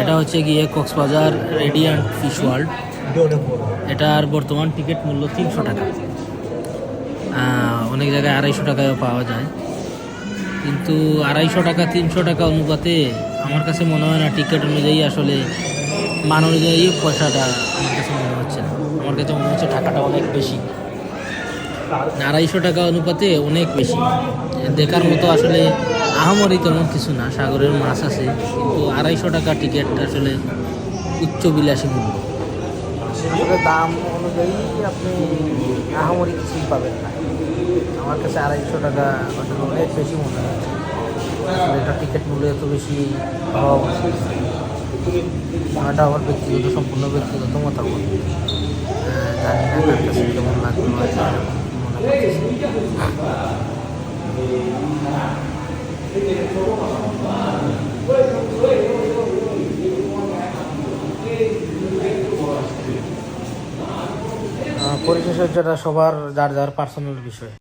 এটা হচ্ছে গিয়ে কক্সবাজার রেডিয়ান্ট ফিশ ওয়ার্ল্ড। এটার বর্তমান টিকিট মূল্য 300 টাকা। অনেক জায়গায় 250 টাকায়ও পাওয়া যায়, কিন্তু 250 টাকা 300 টাকা অনুপাতে আমার কাছে মনে হয় না টিকিট অনুযায়ী আসলে মান অনুযায়ী পয়সাটা আমার কাছে মনে হচ্ছে না। আমার কাছে মনে হচ্ছে টাকাটা অনেক বেশি, 250 টাকা অনুপাতে অনেক বেশি। দেখার মতো আসলে আহামরি তেমন কিছু না, সাগরের মাছ আছে, কিন্তু 250 টাকা টিকিট আসলে উচ্চ বিলাসী মূল্য। আসলে দাম অনুযায়ী আপনি আহামরি কিছুই পাবেন না। আমার কাছে 250 টাকা আসলে অনেক বেশি মনে হচ্ছে। আসলে এটা টিকিট মূল্য এত বেশি হওয়া উচিত। এটা আমার ব্যক্তিগত সম্পূর্ণ ব্যক্তিগত মতামত। জানি না কার কাছে কেমন লাগলো মনে পরিশেষে যেটা সবার যার যার পার্সোনাল বিষয়।